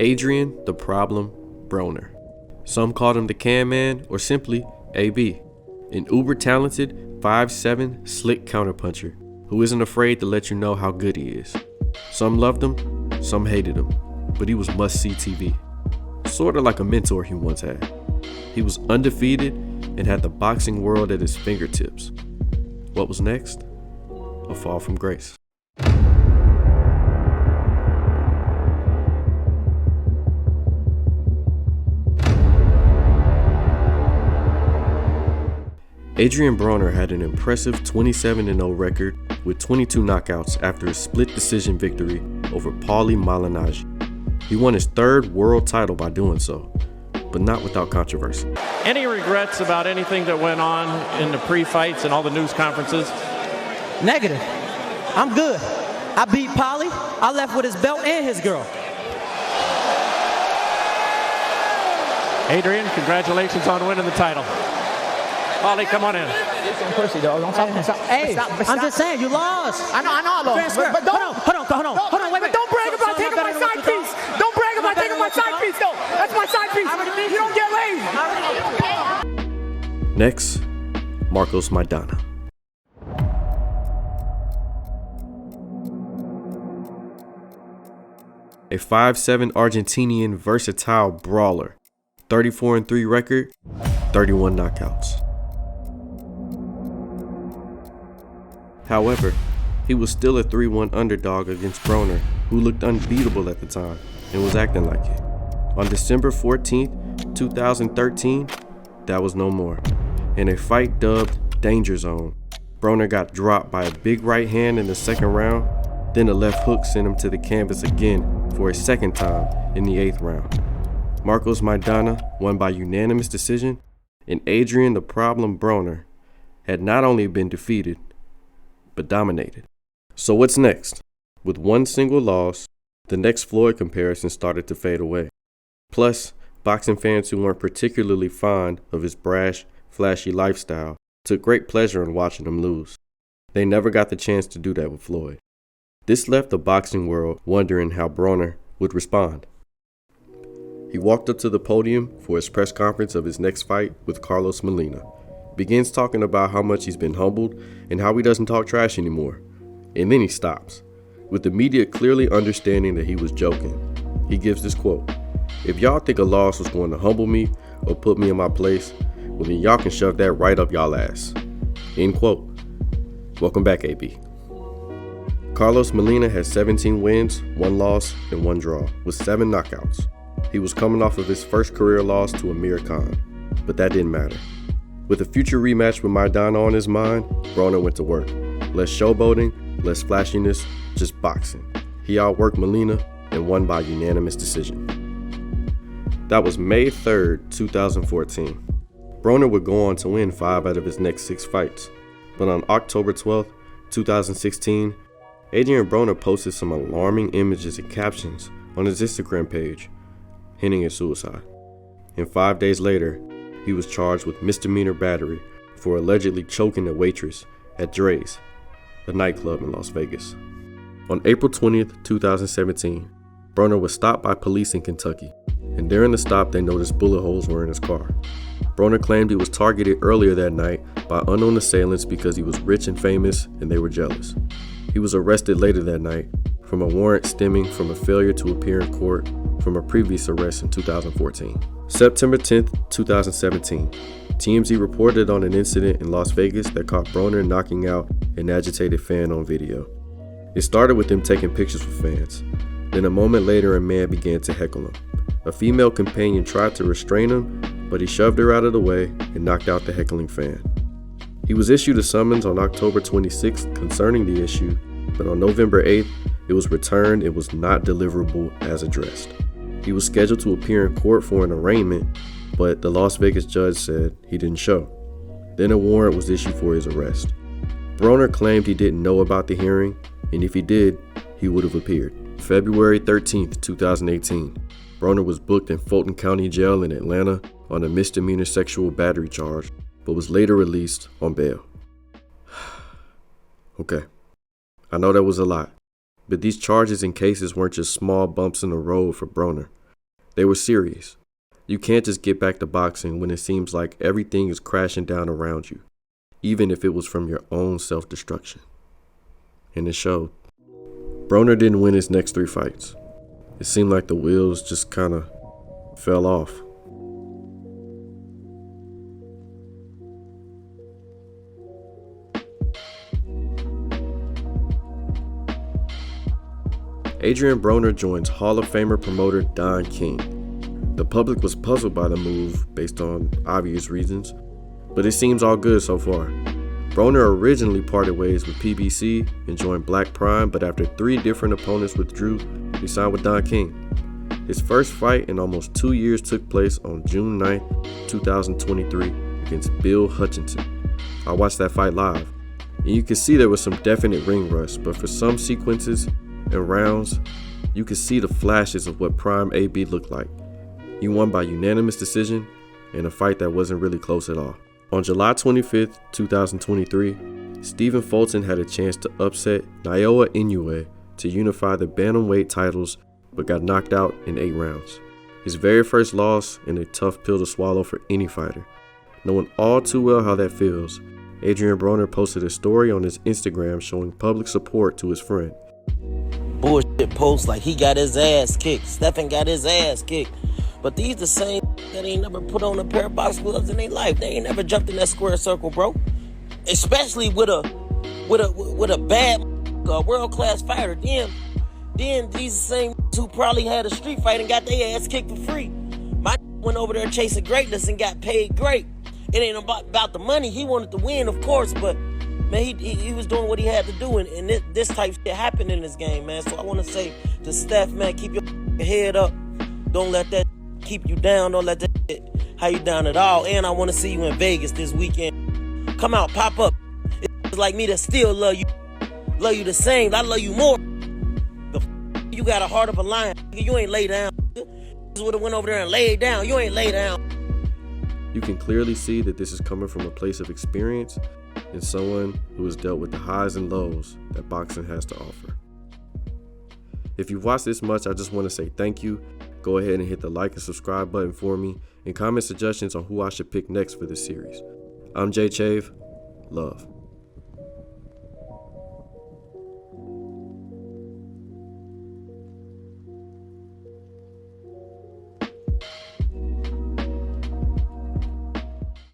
Adrien "The Problem" Broner. Some called him the Can Man or simply AB, an uber-talented 5'7" slick counterpuncher who isn't afraid to let you know how good he is. Some loved him, some hated him, but he was must-see TV. Sorta like a mentor he once had. He was undefeated and had the boxing world at his fingertips. What was next? A fall from grace. Adrien Broner had an impressive 27-0 record with 22 knockouts after a split decision victory over Paulie Malignaggi. He won his third world title by doing so, but not without controversy. Any regrets about anything that went on in the pre-fights and all the news conferences? Negative. I'm good. I beat Paulie. I left with his belt and his girl. Adrien, congratulations on winning the title. Paulie, come on in. Pussy, dog. Don't stop. Hey, I'm just saying, you lost. I know I lost. But Hold on, wait. But don't brag about taking my side piece. Don't brag about taking my side piece, though. That's my side piece. You don't get laid. Next, Marcos Maidana. A 5'7" Argentinian versatile brawler. 34-3 record, 31 knockouts. However, he was still a 3-1 underdog against Broner, who looked unbeatable at the time and was acting like it. On December 14th, 2013, that was no more. In a fight dubbed Danger Zone, Broner got dropped by a big right hand in the second round, then a left hook sent him to the canvas again for a second time in the 8th round. Marcos Maidana won by unanimous decision, and Adrien "The Problem" Broner had not only been defeated, but dominated. So what's next? With one single loss, the next Floyd comparison started to fade away. Plus, boxing fans who weren't particularly fond of his brash, flashy lifestyle took great pleasure in watching him lose. They never got the chance to do that with Floyd. This left the boxing world wondering how Broner would respond. He walked up to the podium for his press conference of his next fight with Carlos Molina, begins talking about how much he's been humbled and how he doesn't talk trash anymore. And then he stops, with the media clearly understanding that he was joking. He gives this quote: "If y'all think a loss was going to humble me or put me in my place, well then y'all can shove that right up y'all ass." End quote. Welcome back, AB. Carlos Molina has 17 wins, 1 loss, and 1 draw, with 7 knockouts. He was coming off of his first career loss to Amir Khan, but that didn't matter. With a future rematch with Maidana on his mind, Broner went to work. Less showboating, less flashiness, just boxing. He outworked Molina and won by unanimous decision. That was May 3rd, 2014. Broner would go on to win 5 out of his next 6 fights. But on October 12th, 2016, Adrien Broner posted some alarming images and captions on his Instagram page, hinting at suicide. And 5 days later, he was charged with misdemeanor battery for allegedly choking a waitress at Dre's, a nightclub in Las Vegas. On April 20th, 2017, Broner was stopped by police in Kentucky, and during the stop they noticed bullet holes were in his car. Broner claimed he was targeted earlier that night by unknown assailants because he was rich and famous and they were jealous. He was arrested later that night from a warrant stemming from a failure to appear in court from a previous arrest in 2014. September 10th, 2017, TMZ reported on an incident in Las Vegas that caught Broner knocking out an agitated fan on video. It started with him taking pictures with fans. Then a moment later, a man began to heckle him. A female companion tried to restrain him, but he shoved her out of the way and knocked out the heckling fan. He was issued a summons on October 26th concerning the issue, but on November 8th, it was returned and was not deliverable as addressed. He was scheduled to appear in court for an arraignment, but the Las Vegas judge said he didn't show. Then a warrant was issued for his arrest. Broner claimed he didn't know about the hearing, and if he did, he would have appeared. February 13th, 2018, Broner was booked in Fulton County Jail in Atlanta on a misdemeanor sexual battery charge, but was later released on bail. Okay, I know that was a lot, but these charges and cases weren't just small bumps in the road for Broner. They were serious. You can't just get back to boxing when it seems like everything is crashing down around you, even if it was from your own self-destruction. And it showed. Broner didn't win his next 3 fights. It seemed like the wheels just kind of fell off. Adrien Broner joins Hall of Famer promoter Don King. The public was puzzled by the move based on obvious reasons, but it seems all good so far. Broner originally parted ways with PBC and joined Black Prime, but after 3 different opponents withdrew, he signed with Don King. His first fight in almost 2 years took place on June 9, 2023 against Bill Hutchinson. I watched that fight live, and you could see there was some definite ring rust, but for some sequences and rounds, you could see the flashes of what Prime AB looked like. He won by unanimous decision in a fight that wasn't really close at all. On July 25th, 2023, Stephen Fulton had a chance to upset Naoya Inoue to unify the bantamweight titles, but got knocked out in 8 rounds. His very first loss, and a tough pill to swallow for any fighter. Knowing all too well how that feels, Adrien Broner posted a story on his Instagram showing public support to his friend. Bullshit posts like he got his ass kicked, Stephen got his ass kicked. But these the same that ain't never put on a pair of box gloves in their life. They ain't never jumped in that square circle, bro. Especially with a bad world-class fighter. Then these the same who probably had a street fight and got their ass kicked for free. My went over there chasing greatness and got paid great. It ain't about the money. He wanted to win, of course, but man, he was doing what he had to do, and this type shit happened in this game, man. So I want to say to Steph, man, keep your head up. Don't let that keep you down. Don't let that shit how you down at all. And I want to see you in Vegas this weekend. Come out, pop up. It's like me that still love you the same. I love you more. You got a heart of a lion. You ain't lay down. You would have went over there and laid down. You ain't lay down. You can clearly see that this is coming from a place of experience and someone who has dealt with the highs and lows that boxing has to offer. If you've watched this much, I just want to say thank you. Go ahead and hit the like and subscribe button for me and comment suggestions on who I should pick next for this series. I'm Jay Chave. Love.